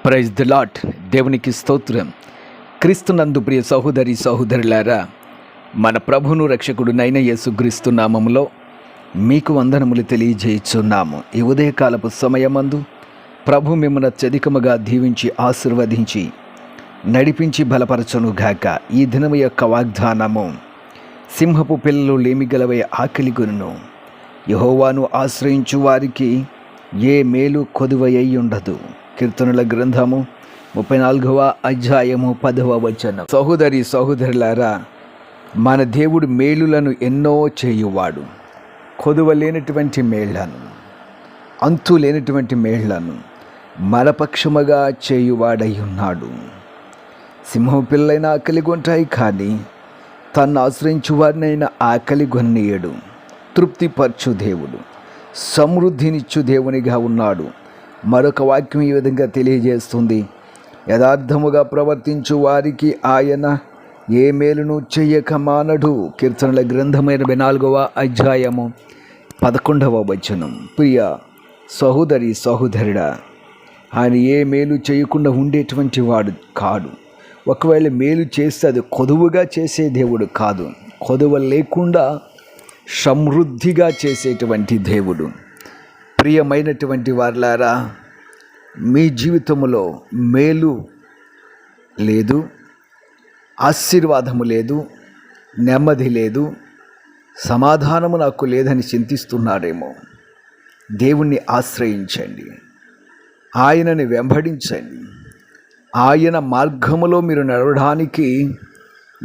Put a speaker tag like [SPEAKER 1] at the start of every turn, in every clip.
[SPEAKER 1] Praise the lord. దేవునికి స్తోత్రం. క్రీస్తునందు ప్రియ సహోదరి సహోదరులారా, మన ప్రభును రక్షకుడునైన యేసుక్రీస్తు నామములో మీకు వందనములు తెలియజేయుచున్నాము. ఈ ఉదయకాలపు సమయమందు ప్రభు మిమ్మల్ని అత్యధికముగా దీవించి ఆశీర్వదించి నడిపించి బలపరచును గాక. ఈ దినము యొక్క వాగ్దానము, సింహపు పిల్లలు లేమిగలవై ఆకలి కొనును, యెహోవాను ఆశ్రయించు వారికి ఏ మేలు కొదువయ్యి ఉండదు. కీర్తనల గ్రంథము 34వ అధ్యాయము 10వ వచనం. సహోదరి సహోదరులారా, మన దేవుడు మేలులను ఎన్నో చేయువాడు. కొదువ లేనటువంటి మేళ్లను, అంతు లేనటువంటి మేళ్లను మరపక్షముగా చేయువాడై ఉన్నాడు. సింహం పిల్లైన ఆకలి కొంటాయి, కానీ తన్ను ఆశ్రయించు వారినైనా ఆకలి కొననీయడు. తృప్తిపరచు దేవుడు, సమృద్ధినిచ్చు దేవునిగా ఉన్నాడు. మరొక వాక్యం ఈ విధంగా తెలియజేస్తుంది, యథార్థముగా ప్రవర్తించు వారికి ఆయన ఏ మేలును చెయ్యక మానడు. కీర్తనల గ్రంథమైన 24వ అధ్యాయము 11వ వచనం. ప్రియ సహోదరి సహోదరుడా, ఆయన ఏ మేలు చేయకుండా ఉండేటువంటి వాడు కాడు. ఒకవేళ మేలు చేస్తే అది కొదువుగా చేసే దేవుడు కాదు, కొదువ లేకుండా సమృద్ధిగా చేసేటువంటి దేవుడు. ప్రియమైనటువంటి వారులారా, మీ జీవితంలో మేలు లేదు, ఆశీర్వాదము లేదు, నెమ్మది లేదు, సమాధానము నాకు లేదని చింతిస్తున్నారేమో. దేవుణ్ణి ఆశ్రయించండి, ఆయనని వెంబడించండి. ఆయన మార్గములో మీరు నడవడానికి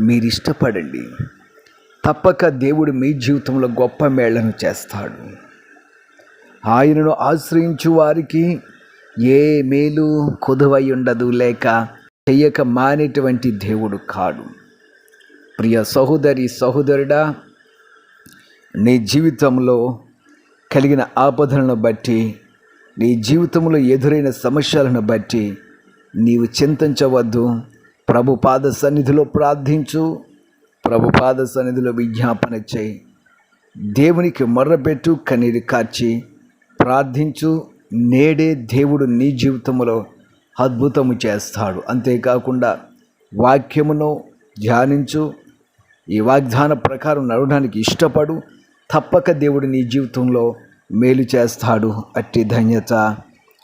[SPEAKER 1] మీరు ఇష్టపడండి. తప్పక దేవుడు మీ జీవితంలో గొప్ప మేళ్లను చేస్తాడు. ఆయనను ఆశ్రయించు వారికి ఏ మేలు కొదువై ఉండదు, లేక చెయ్యక మానేటువంటి దేవుడు కాడు. ప్రియ సహోదరి సహోదరుడా, నీ జీవితంలో కలిగిన ఆపదలను బట్టి, నీ జీవితంలో ఎదురైన సమస్యలను బట్టి నీవు చింతించవద్దు. ప్రభు పాద సన్నిధిలో ప్రార్థించు, ప్రభు పాద సన్నిధిలో విజ్ఞాపన చేయి, దేవునికి మొర్రపెట్టు, కన్నీరు కార్చి ప్రార్థించు. నేడే దేవుడు నీ జీవితంలో అద్భుతము చేస్తాడు. అంతేకాకుండా వాక్యమును ధ్యానించు, ఈ వాగ్దాన ప్రకారం నడవడానికి ఇష్టపడు. తప్పక దేవుడు నీ జీవితంలో మేలు చేస్తాడు. అట్టి ధన్యత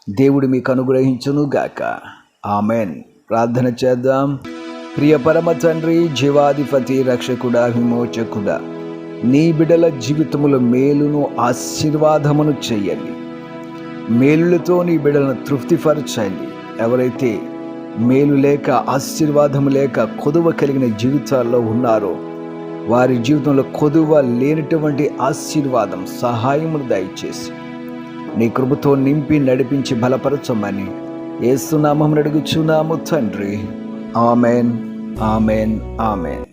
[SPEAKER 1] దేవుడు మీకు అనుగ్రహించును గాక. ఆమెన్. ప్రార్థన చేద్దాం. ప్రియ పరమ తండ్రి, జీవాధిపతి, రక్షకుడా, విమోచకుడా, నీ బిడ్డల జీవితములో మేలును ఆశీర్వాదమును చెయ్యండి. మేలులతో నీ బిడ్డలను తృప్తిపరచండి. ఎవరైతే మేలు లేక, ఆశీర్వాదము లేక, కొదువ కలిగిన జీవితాల్లో ఉన్నారో వారి జీవితంలో కొదువ లేనటువంటి ఆశీర్వాదం, సహాయమును దయచేసి నీ కృపతో నింపి నడిపించి బలపరచమని యేసు నామమున అడుగుచున్నాము తండ్రి. Amen, amen, amen.